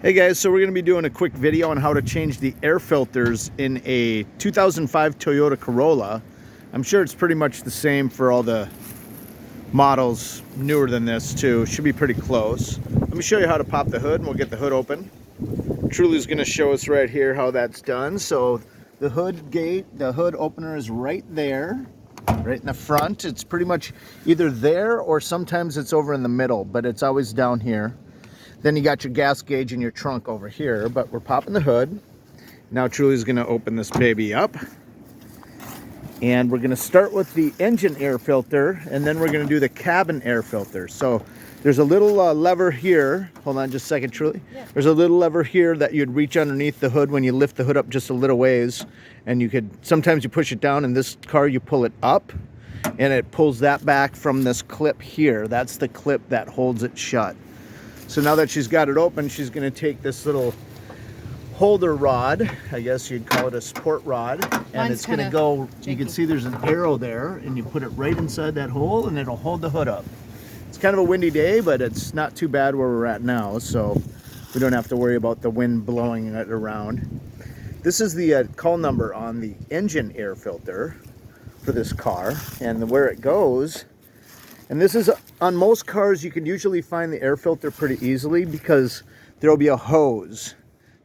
Hey guys, so we're going to be doing a quick video on how to change the air filters in a 2005 Toyota Corolla. I'm sure it's pretty much the same for all the models newer than this too. Should be pretty close. Let me show you how to pop the hood and we'll get the hood open. Truly's going to show us right here how that's done. So the hood gate, the hood opener is right there, right in the front. It's pretty much either there or sometimes it's over in the middle, but it's always down here. Then you got your gas gauge in your trunk over here, but we're popping the hood. Now Truly's gonna open this baby up. And we're gonna start with the engine air filter, and then we're gonna do the cabin air filter. So there's a little lever here. Hold on just a second, Truly. Yeah. There's a little lever here that you'd reach underneath the hood when you lift the hood up just a little ways. And you could, sometimes you push it down. In this car, you pull it up, and it pulls that back from this clip here. That's the clip that holds it shut. So now that she's got it open, she's going to take this little holder rod, I guess you'd call it a support rod, and it's going to go, you can see there's an arrow there, and you put it right inside that hole, and it'll hold the hood up. It's kind of a windy day, but it's not too bad where we're at now, so we don't have to worry about the wind blowing it around. This is the call number on the engine air filter for this car, and where it goes. And this is, on most cars, you can usually find the air filter pretty easily because there'll be a hose.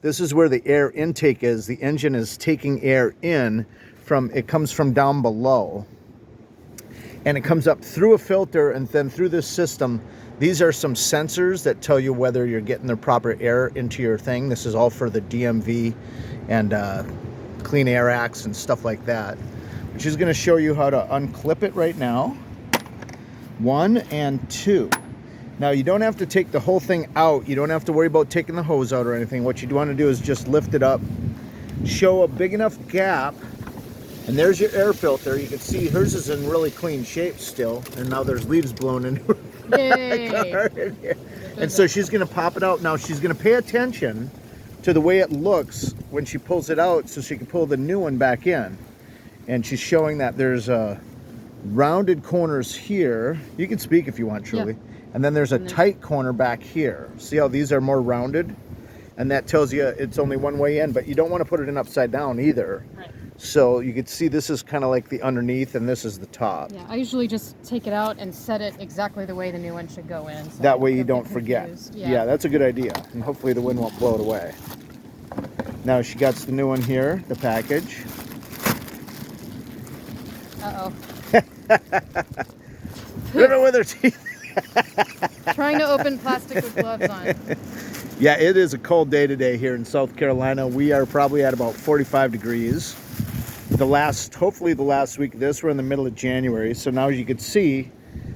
This is where the air intake is. The engine is taking air in from, it comes from down below. And it comes up through a filter and then through this system. These are some sensors that tell you whether you're getting the proper air into your thing. This is all for the DMV and Clean Air Acts and stuff like that. She's gonna show you how to unclip it right now. 1 and 2. Now you don't have to take the whole thing out. You don't have to worry about taking the hose out or anything. What you want to do is just lift it up, show a big enough gap, and there's your air filter. You can see hers is in really clean shape still, and now there's leaves blown into her. And so she's going to pop it out. Now she's going to pay attention to the way it looks when she pulls it out so she can pull the new one back in. And she's showing that there's rounded corners here. You can speak if you want, Truly. Yeah. And then there's a tight corner back here. See how these are more rounded? And that tells you it's only one way in, but you don't want to put it in upside down either. Right. So you can see this is kind of like the underneath and this is the top. Yeah, I usually just take it out and set it exactly the way the new one should go in. So that way you don't forget. Yeah, that's a good idea. And hopefully the wind won't blow it away. Now she got the new one here, the package. Uh-oh. River with her teeth. Trying to open plastic with gloves on. Yeah, it is a cold day today here in South Carolina. We are probably at about 45 degrees. Hopefully the last week of this, we're in the middle of January. So now as you can see,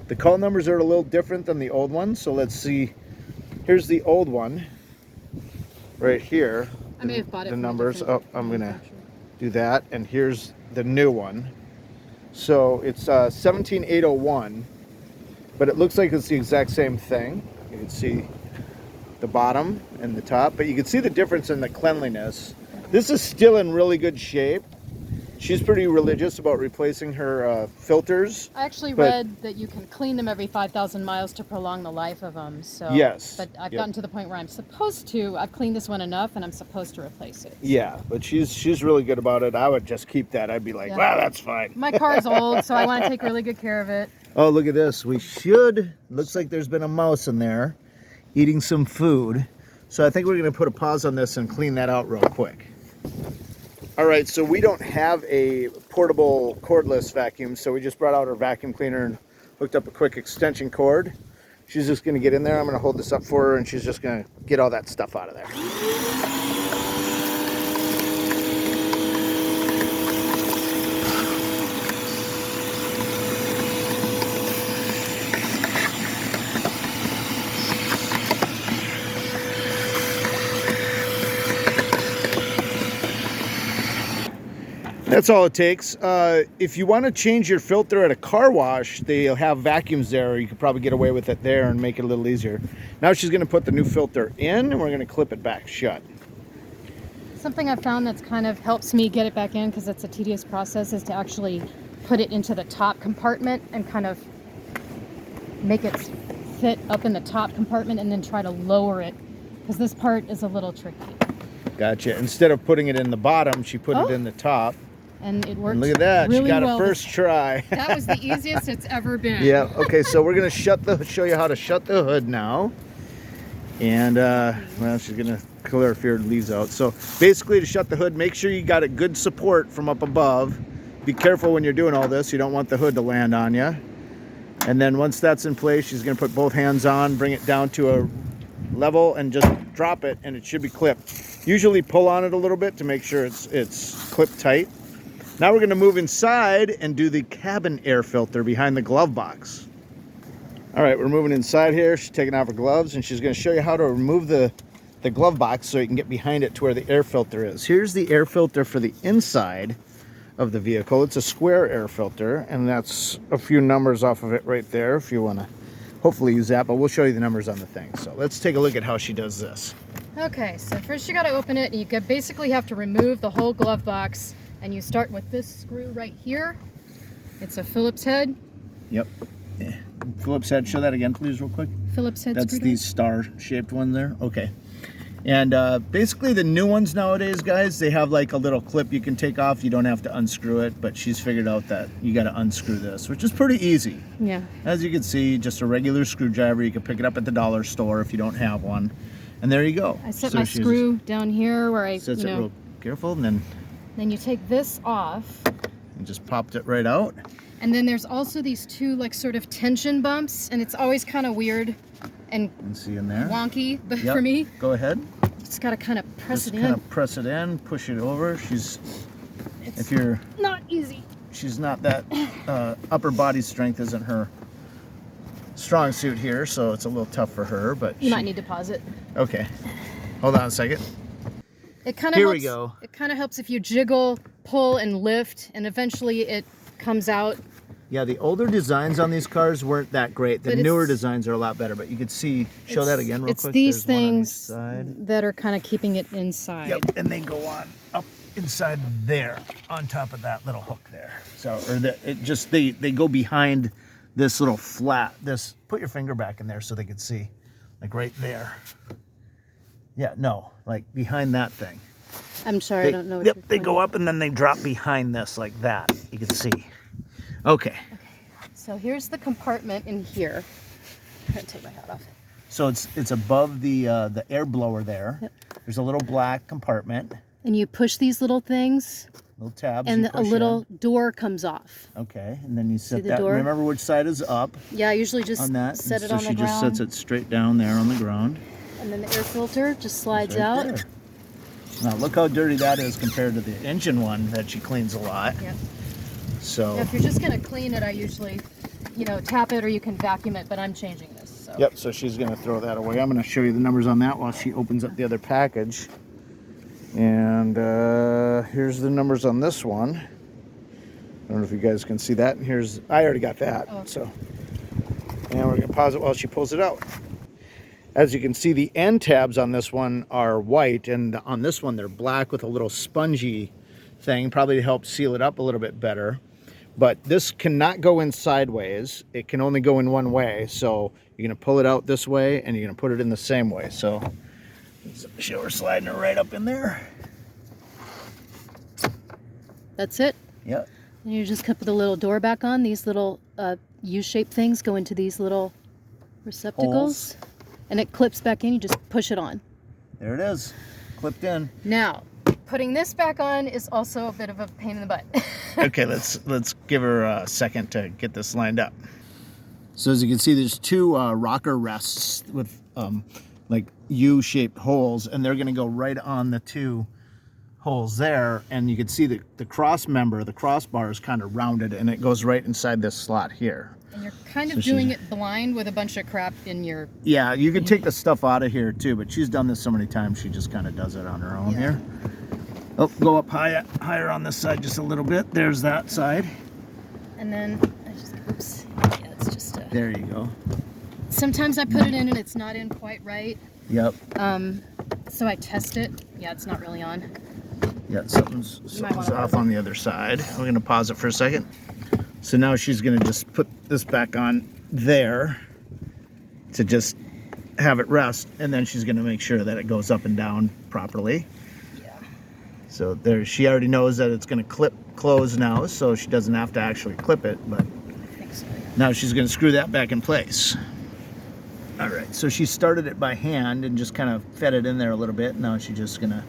the call numbers are a little different than the old ones. So let's see. Here's the old one right here. I may have bought it. The numbers. Oh, I'm gonna do that. And here's the new one. So it's 17801, but it looks like it's the exact same thing. You can see the bottom and the top, but you can see the difference in the cleanliness. This is still in really good shape. She's pretty religious about replacing her filters. I actually read that you can clean them every 5,000 miles to prolong the life of them. So yes, but I've gotten to the point where I'm supposed to. I've cleaned this one enough, and I'm supposed to replace it. Yeah, but she's really good about it. I would just keep that. I'd be like, wow, that's fine. My car's old, so I want to take really good care of it. Oh, look at this. Looks like there's been a mouse in there eating some food. So I think we're going to put a pause on this and clean that out real quick. All right, so we don't have a portable cordless vacuum, so we just brought out our vacuum cleaner and hooked up a quick extension cord. She's just going to get in there. I'm going to hold this up for her, and she's just going to get all that stuff out of there. That's all it takes. If you want to change your filter at a car wash, they'll have vacuums there. You could probably get away with it there and make it a little easier. Now she's going to put the new filter in, and we're going to clip it back shut. Something I've found that's kind of helps me get it back in, because it's a tedious process, is to actually put it into the top compartment and kind of make it fit up in the top compartment and then try to lower it because this part is a little tricky. Gotcha. Instead of putting it in the bottom, she put it in the top. And it worked. And look at that. Really she got well it first try. That was the easiest it's ever been. Yeah. Okay, so we're going to show you how to shut the hood now. And, well, she's going to clear a few leaves out. So basically, to shut the hood, make sure you got a good support from up above. Be careful when you're doing all this. You don't want the hood to land on you. And then once that's in place, she's going to put both hands on, bring it down to a level, and just drop it, and it should be clipped. Usually pull on it a little bit to make sure it's clipped tight. Now we're going to move inside and do the cabin air filter behind the glove box. All right, we're moving inside here. She's taking off her gloves, and she's going to show you how to remove the glove box so you can get behind it to where the air filter is. Here's the air filter for the inside of the vehicle. It's a square air filter, and that's a few numbers off of it right there if you want to hopefully use that, but we'll show you the numbers on the thing. So let's take a look at how she does this. Okay, so first you got to open it, and you basically have to remove the whole glove box, and you start with this screw right here. It's a Phillips head. Yep. Phillips head, show that again please real quick. Phillips head. That's these star-shaped ones there. Okay. And basically the new ones nowadays, guys, they have like a little clip you can take off. You don't have to unscrew it, but she's figured out that you got to unscrew this, which is pretty easy. Yeah. As you can see, just a regular screwdriver. You can pick it up at the dollar store if you don't have one. And there you go. I set my screw down here where I, sets it real careful, and then you take this off. And just popped it right out. And then there's also these two like sort of tension bumps, and it's always kind of weird and see in there. Wonky for me. Go ahead. Just gotta kind of press it in. Kind of press it in, push it over. It's not easy. She's not that upper body strength isn't her strong suit here, so it's a little tough for her. But you might need to pause it. Okay, hold on a second. It kind of here helps, we go. It kind of helps if you jiggle, pull, and lift, and eventually it comes out. Yeah, the older designs on these cars weren't that great. The newer designs are a lot better, but you can see, show that again real quick. It's these things that are kind of keeping it inside. Yep, and they go on up inside there, on top of that little hook there. So, or they go behind this little flat, put your finger back in there so they can see, like right there. Yeah, no, like behind that thing. I'm sorry, I don't know what Yep, they go up and then they drop behind this like that. You can see. Okay. So here's the compartment in here. I'm gonna take my hat off. So it's above the air blower there. Yep. There's a little black compartment. And you push these little things. Little tabs. And a little door comes off. Okay, and then you set the that. door? Remember which side is up. Yeah, I usually just on that. set it so on the she ground. just sets it straight down there on the ground. And then the air filter just slides out. There. Now look how dirty that is compared to the engine one that she cleans a lot. Yep. So yeah, if you're just gonna clean it, I usually, tap it or you can vacuum it, but I'm changing this. So. Yep, so she's gonna throw that away. I'm gonna show you the numbers on that while she opens up the other package. And here's the numbers on this one. I don't know if you guys can see that. And I already got that. Oh, okay. So, and we're gonna pause it while she pulls it out. As you can see, the end tabs on this one are white, and on this one they're black with a little spongy thing, probably to help seal it up a little bit better. But this cannot go in sideways. It can only go in one way. So you're gonna pull it out this way, and you're gonna put it in the same way. So let's show her sliding her right up in there. That's it. Yep. And you just put the little door back on. These little U-shaped things go into these little receptacles. Holes. And it clips back in. You just push it on. There it is, clipped in. Now, putting this back on is also a bit of a pain in the butt. Okay, let's give her a second to get this lined up. So as you can see, there's two rocker rests with like U-shaped holes, and they're going to go right on the two holes there. And you can see that the cross member, the crossbar, is kind of rounded, and it goes right inside this slot here. And you're kind of doing it blind with a bunch of crap in your... Yeah, you can take the stuff out of here too, but she's done this so many times, she just kind of does it on her own here. Oh, go up higher on this side just a little bit. There's that side. And then I just... Oops. Yeah, it's just a... There you go. Sometimes I put it in and it's not in quite right. Yep. So I test it. Yeah, it's not really on. Yeah, something's off on the other side. We're going to pause it for a second. So now she's going to just put this back on there to just have it rest, and then she's going to make sure that it goes up and down properly. Yeah. So there, she already knows that it's going to clip close now, so she doesn't have to actually clip it, but I think so, yeah. now she's going to screw that back in place. All right, so she started it by hand and just kind of fed it in there a little bit. Now she's just going to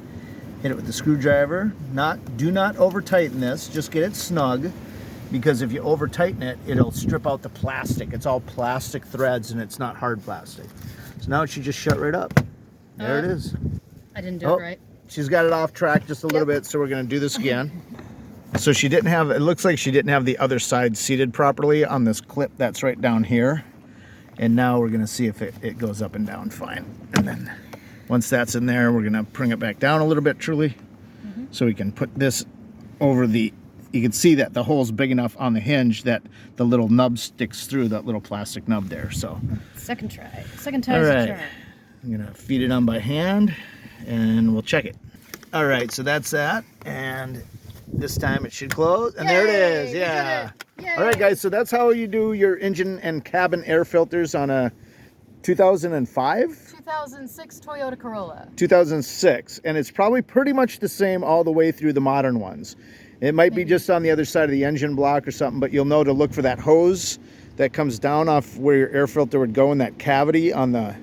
hit it with the screwdriver. Do not over tighten this, just get it snug, because if you over tighten it, it'll strip out the plastic. It's all plastic threads and it's not hard plastic. So now it should just shut right up. There it is. I didn't do it right. She's got it off track just a little bit, so we're going to do this again. So she didn't have, it looks like she didn't have the other side seated properly on this clip that's right down here. And now we're going to see if it goes up and down fine. And then once that's in there, we're going to bring it back down a little bit, Truly. So we can put this over the, you can see that the hole's big enough on the hinge that the little nub sticks through, that little plastic nub there. So Second try. Second time. all right, I'm going to feed it on by hand and we'll check it. All right, so that's that. And this time it should close. And there it is. Yeah. All right, guys, so that's how you do your engine and cabin air filters on a 2005? 2006 Toyota Corolla. 2006. And it's probably pretty much the same all the way through the modern ones. It might be just on the other side of the engine block or something, but you'll know to look for that hose that comes down off where your air filter would go in that cavity on the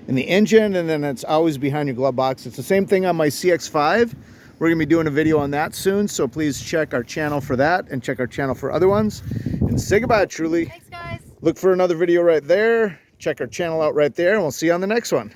in the engine, and then it's always behind your glove box. It's the same thing on my CX-5. We're going to be doing a video on that soon, so please check our channel for that and check our channel for other ones. And say goodbye, Truly. Thanks, guys. Look for another video right there. Check our channel out right there, and we'll see you on the next one.